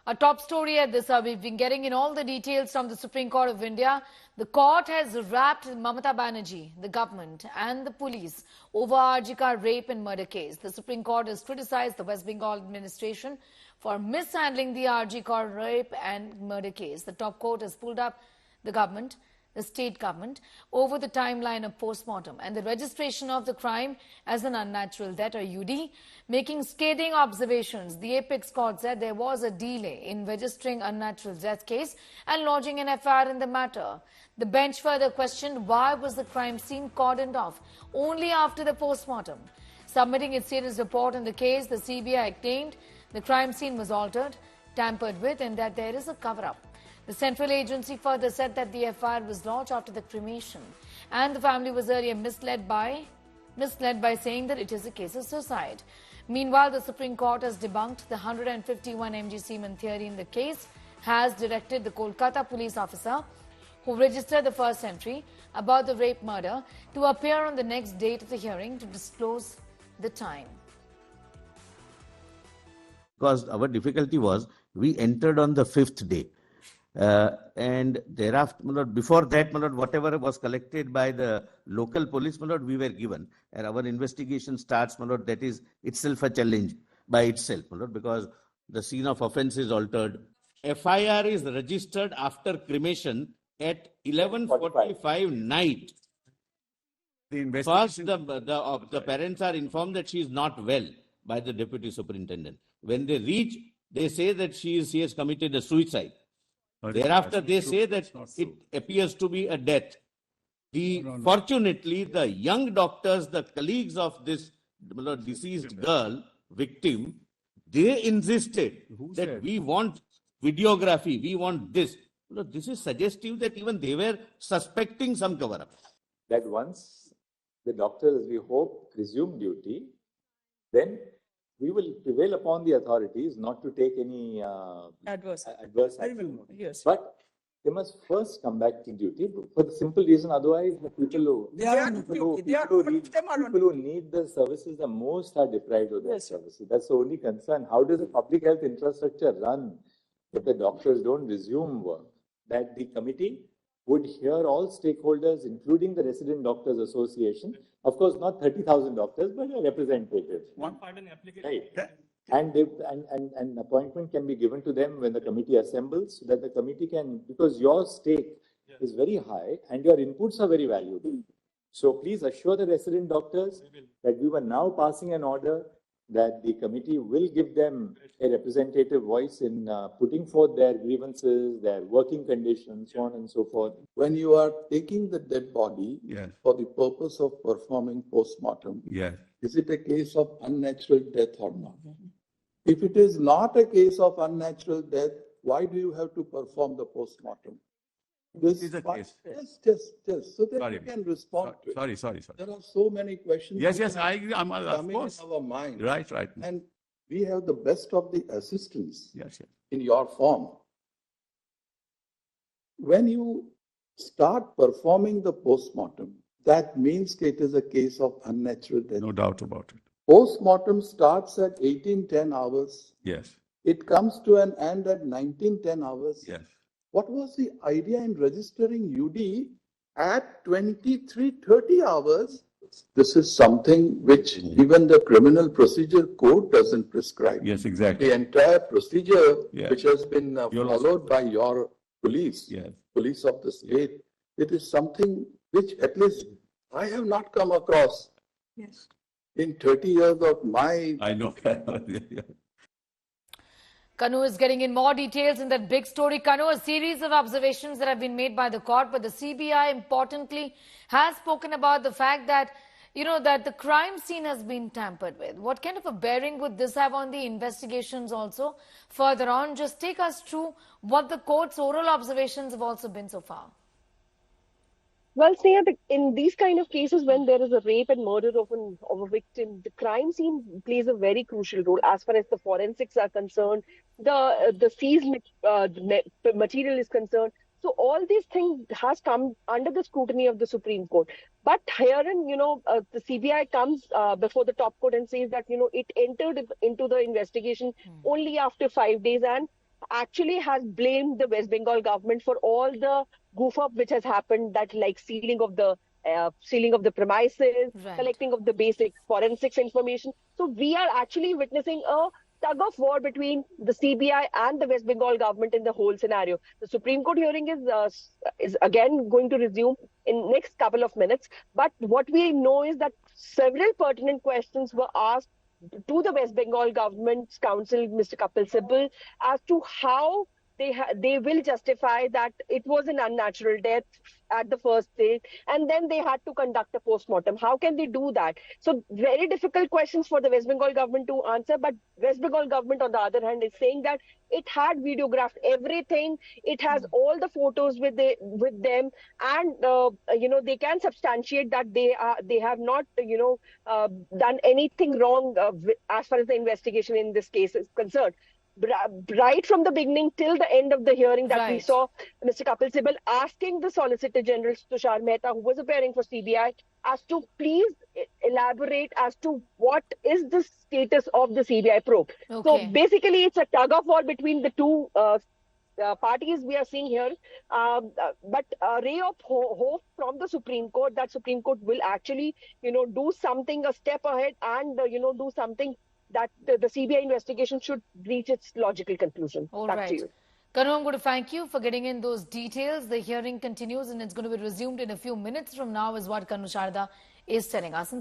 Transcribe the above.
A top story at this hour. We've been getting in all the details from the Supreme Court of India. The court has wrapped Mamata Banerjee, the government and the police over RG rape and murder case. The Supreme Court has criticized the West Bengal administration for mishandling the RG rape and murder case. The top court has pulled up the state government, over the timeline of postmortem and the registration of the crime as an unnatural death or UD, making scathing observations. The apex court said there was a delay in registering unnatural death case and lodging an FIR in the matter. The bench further questioned why was the crime scene cordoned off only after the postmortem. Submitting its status report on the case, the CBI claimed the crime scene was altered, tampered with, and that there is a cover-up. The central agency further said that the FIR was lodged after the cremation and the family was earlier misled by saying that it is a case of suicide. Meanwhile, the Supreme Court has debunked the 151 mg semen theory in the case, has directed the Kolkata Police officer who registered the first entry about the rape murder to appear on the next date of the hearing to disclose the time. Because our difficulty was we entered on the 5th day. And thereafter, before that, whatever was collected by the local police, we were given. And our investigation starts, that is itself a challenge by itself, because the scene of offence is altered. FIR is registered after cremation at 11:45 night. First, the parents are informed that she is not well by the deputy superintendent. When they reach, they say that she has committed a suicide. Thereafter, they say that it appears to be a death. Fortunately, the young doctors, the colleagues of this deceased girl, victim, they insisted that we want videography, we want this. This is suggestive that even they were suspecting some cover-up. That once the doctors, we hope, resume duty, then we will prevail upon the authorities not to take any adverse action. Yes. But they must first come back to duty for the simple reason, otherwise the people who need the services the most are deprived of their services. That's the only concern. How does the public health infrastructure run if the doctors don't resume work? That the committee would hear all stakeholders, including the Resident Doctors Association. Of course, not 30,000 doctors, but a representative. One pardon application. Right. And appointment can be given to them when the committee assembles, so that the committee can, because your stake is very high and your inputs are very valuable. So please assure the resident doctors that we were now passing an order that the committee will give them a representative voice in putting forth their grievances, their working conditions, so on and so forth. When you are taking the dead body for the purpose of performing post-mortem, is it a case of unnatural death or not? If it is not a case of unnatural death, why do you have to perform the post-mortem? This is a case. Just. So that you can respond to it. Sorry. There are so many questions. Yes, I agree. Of course. In our mind. Right. And we have the best of the assistance Yes. in your form. When you start performing the post-mortem, that means it is a case of unnatural death. No doubt about it. Post-mortem starts at 18:10 hours. Yes. It comes to an end at 19:10 hours. Yes. What was the idea in registering UD at 23:30 hours? This is something which even the Criminal Procedure Code doesn't prescribe. Yes, exactly. The entire procedure which has been followed by your police, police of the state, it is something which at least I have not come across in 30 years of my... I know. Kanu is getting in more details in that big story. Kanu, a series of observations that have been made by the court, but the CBI importantly has spoken about the fact that, that the crime scene has been tampered with. What kind of a bearing would this have on the investigations also? Further on, just take us through what the court's oral observations have also been so far. Well, Sneha, in these kind of cases, when there is a rape and murder of a victim, the crime scene plays a very crucial role as far as the forensics are concerned, the seized material is concerned. So all these things has come under the scrutiny of the Supreme Court. But herein, the CBI comes before the top court and says that, it entered into the investigation only after 5 days, and actually has blamed the West Bengal government for all the goof up which has happened, that like sealing of the premises, Right. collecting of the basic forensics information. So we are actually witnessing a tug of war between the CBI and the West Bengal government in the whole scenario. The Supreme Court hearing is again going to resume in next couple of minutes. But what we know is that several pertinent questions were asked to the West Bengal government's counsel, Mr. Kapil Sibal, as to how they will justify that it was an unnatural death at the first stage, and then they had to conduct a post-mortem. How can they do that? So very difficult questions for the West Bengal government to answer. But West Bengal government, on the other hand, is saying that it had videographed everything. It has all the photos with them, and they can substantiate that they have not done anything wrong as far as the investigation in this case is concerned. Right from the beginning till the end of the hearing, that we Right. saw Mr. Kapil Sibal asking the Solicitor General Tushar Mehta, who was appearing for CBI, as to please elaborate as to what is the status of the CBI probe. So Okay. basically, it's a tug of war between the two parties we are seeing here, but a ray of hope from the Supreme Court, that Supreme Court will actually, do something a step ahead, and do something that the CBI investigation should reach its logical conclusion. All Back to right. you. Kanu, I'm going to thank you for getting in those details. The hearing continues and it's going to be resumed in a few minutes from now, is what Kanu Sharda is telling us.